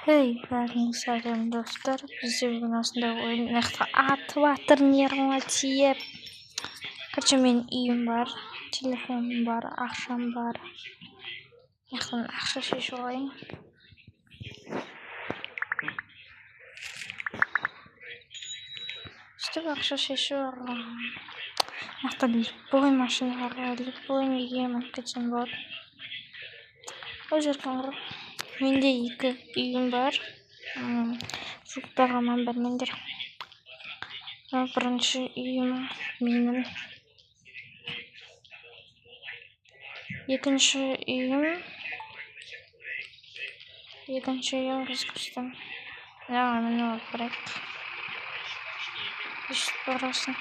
Hej, världens doftar. Precis som oss då och nästa att vatten ner och tio. Kanske min bar, telefon bar, akşam bar. Yakın akşam şişoy. İşte akşam şişoy. Yakın boy maşın var, boy yiyemem kaçın var. O yüzden менде 2 үйім бар. Жуықтарға ман бермеңдер. Бірінші үйім менің. Екінші үйім қызғыштым. Мені алып барайық. Ешіп барасың.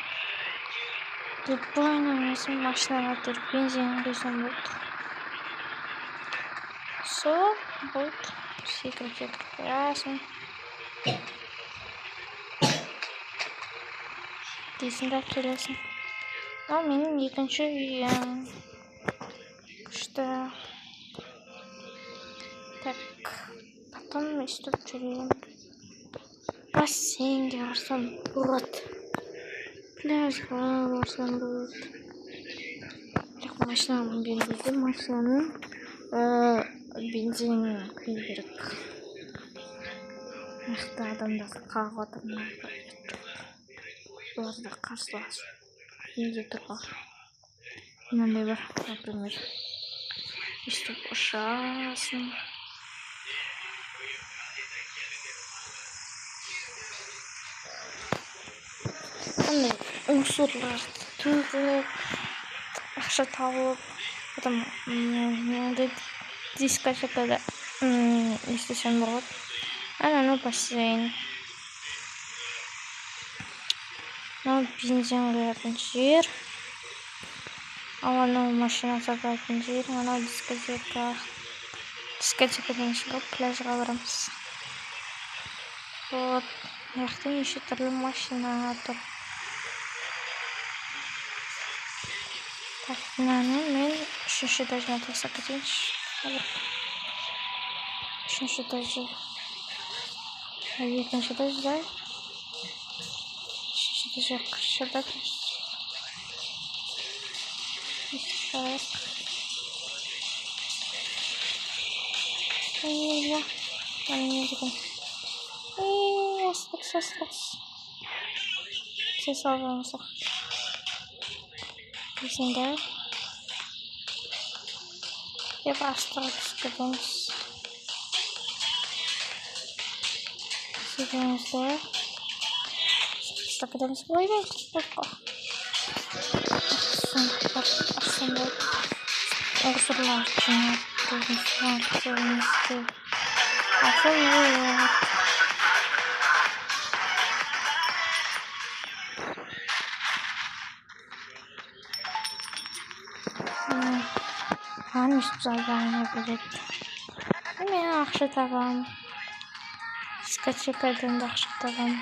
Любойның өзім машинаға тұрып бензин құйсам болды. Сол болды. Секіріп қоясың. Дейсің де келесің. Ал менің екінші үйім. Күшті. Так. Потом өстіп жүрейін. Бассейнге барсам болады. Пляжға барсам болады. Так, машинамын бермейді. Машинаның бензин құю керек. Мықты адамдар қағып отырмын. Оларда қарсылас. Неге тұрға? Мынандай бар, например. Өстіп ұшасың. Мындай ұңсырлар төгіп, ақша тауып, потом дискотекада істесем болады. Анау бассейн. Мынау бензин құятын жер. Анау машина сататын жер. Анау дискотека. Дискотекадан шығып пляжға барамыз. Вот. Яқты неше түрлі машина тұр. Так, мынаны мен 3-ші этажына тастап кетейінші. Үшінші этажы. Екінші этажда. Үшінші этажы қыршыда. Так. Ой-ой-ой. Мені деген. Астық. Сес алғанымызда. Есінде. Деп астыға түсіп кетеміз. Секундда. Астық кетеміз. Ой-ой, қоспаққа. Ақсын болып. Оғысырлар жинап. Көріністі. Ақсын ой-ой. Өстіп залбағына береді. Мен ақша табам. Дискотекадан да ақша табам.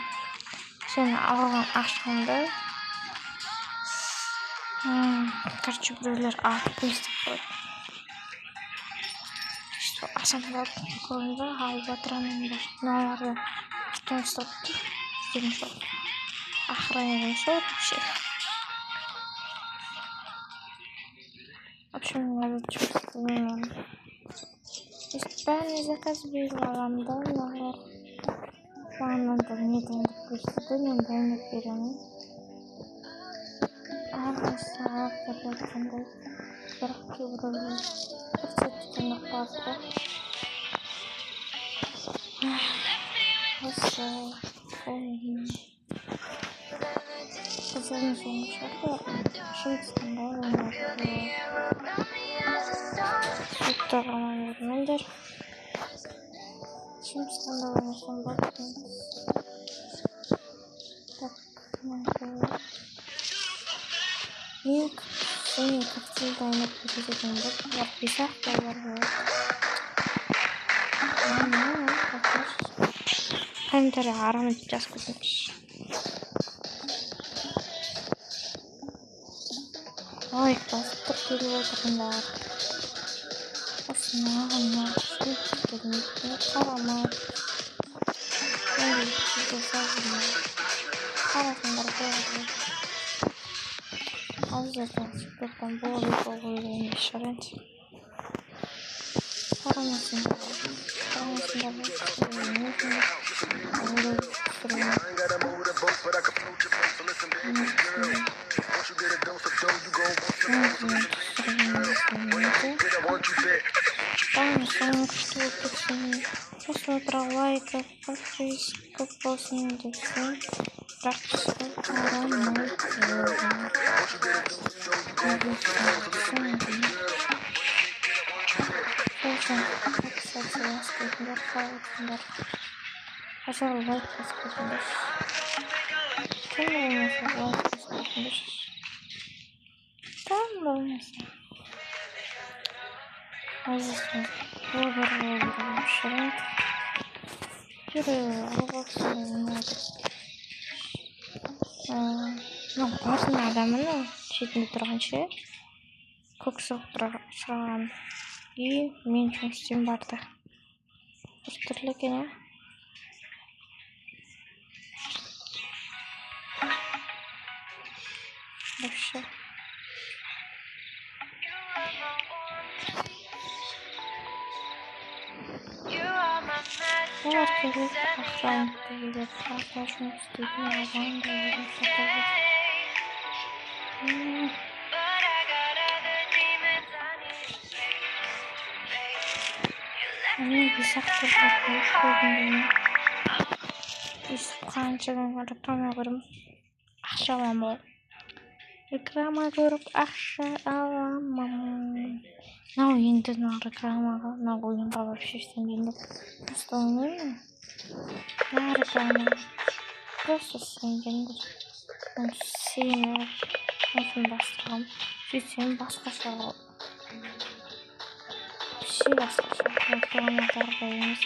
Сен алған ақшаңды. Короче, біреулер алып өстіп қойды. Что асанбап көрінді, алып отырамын бар. Мыналарды түтін ұстапты. Істеген жоқ. Охранялар сол вообще. В общем, надо чувствовать. Исправный заказ белого наверное. Надо мне там допустить, не дай перейти. Сағат қандай бірікке бұрылы көрсеткені қарды. Осы ойын. Қызылын соңғы шақыр. Шыңғыстанда ойнады. Жұттарға маңырмендер. Шыңғыстанда ойнасам бақытын. Так, маңғыр. Мен картин дайынап кететін бұл. Писақ та бар болады. Комментарий арамын жазып кетіңіз. Ой, бастық келіп отырғандар. Осынағын мағышын келмейтін қарамай. Харасындар болоо. Аззатан спектан болоо шарент. Харамасындар. Просмотр лайков, подписок, посмотрите. Олон адамын шийднэ дөрвөн чи көксөтрөн и мен чүнсийн барды. Өстөрлөг гэнэ. Баша. Яркий охран тэгээд фашн студийн аван дээр фотограф. Они бисахтар хийх исханчгийн реклама гэрм ахшаамаа. Реклама гэрм ахшаамаа. Наа энд нэг рекламага нэг юм бавшижсэн юм. Стоны. Реклама. Просто сингэн. Синер. Онсон басрам. Фисин басгасаа. Шигасаа. Реклама даргаас.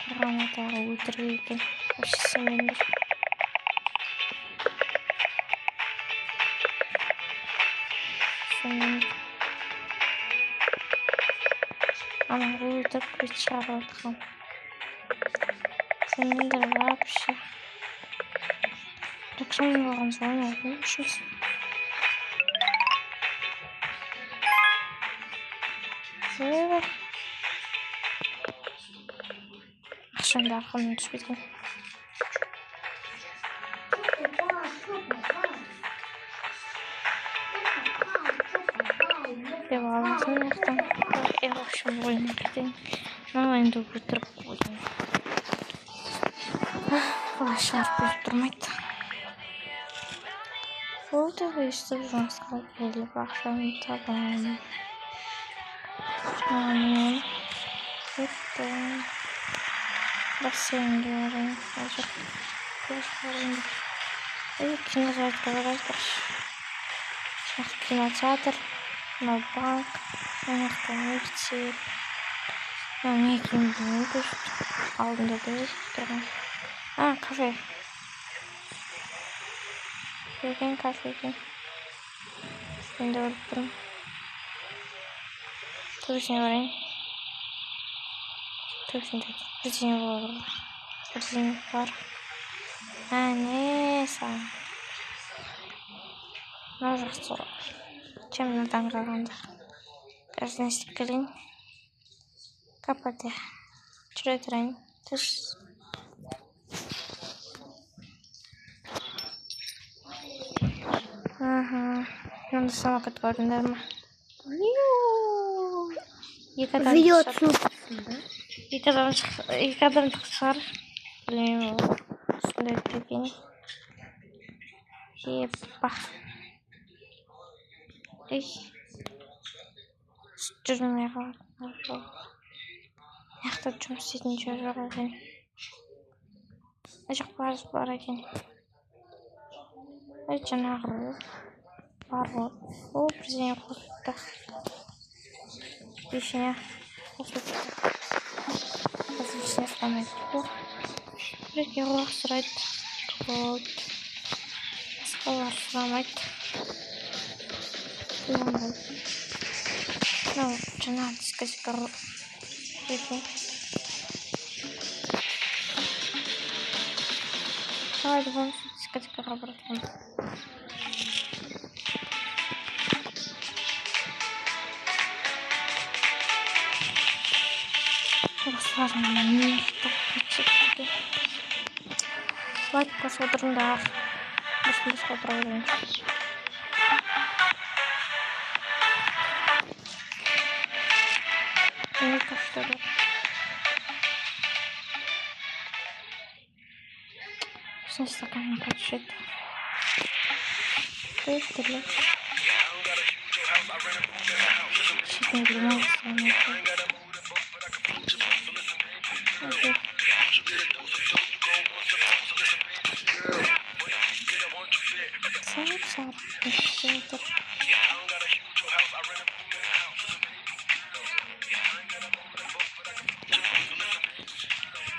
Реклама даа үтрийг өшсөн юм. Амруудад бичааруулах. Сэндэр вообще. Реклама зоны шүүс. Ашанда хон шийдэх. Я в общем больно хотел. Но я иду бутерброд. Ваша бутерброд. Фото вышел жестко или бахшан табан. Это бассейн говорим. И кинотеатр. Кинотеатр. На банк. Нефть. Неким будет. Алдында тұрған. Кафе. Екен кафе екен. Енді көріп тұрмын. Төбесіне барайын. Төбесіне бар. Не сам. Мынау жақсы. Темнодан қалғанда. Бірден істеп келейін. Капады. Жүре тұрайын. Түс. Надо самокат көрдіңдер ма? Видео түсірсің бе? Екі адам шығар. Білмеймін ол. Осындай деген. Епа. Жүрмей қалады. Яқтап жұмыс істейтін жер жоқ екен. Ажық бар екен. Жаңағы бар ғой. Ол бірдеңе қосыпты. Бешіне қосыпты. Қазір ішіне сұрамайды. Біреуге құлақ сұрайды. Болды. Басқалар сұрамайды. Жаңа дискотека екен. Қалайды бұл гэж гараад байна. Басаар нэг тохиолдол. Лайк бас өдрөндөө бас хотроо юм. Нэг тохиолдол. Instagram подшит. Тэгэлээ.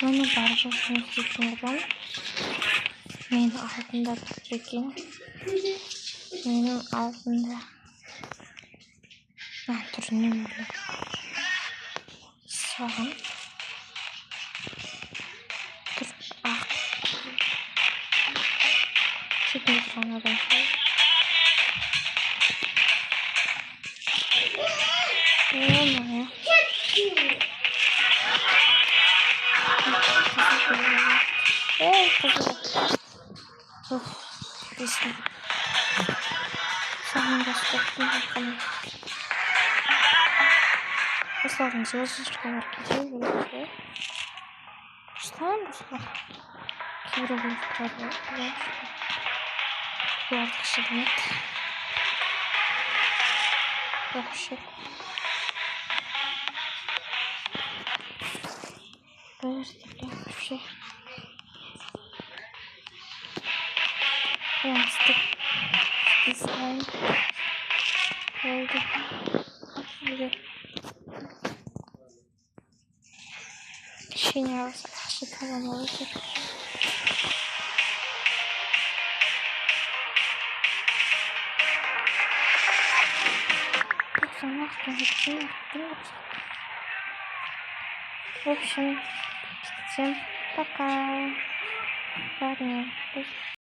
Манай баруун хэсэгтээ мен алтанда трекинг. Мен алтанда турны мөрөг. Саган. Чигээр ханаа байна. Послушаем, сейчас скажу, что вообще. Щеня шикарно молодец. В общем, всем пока, парни.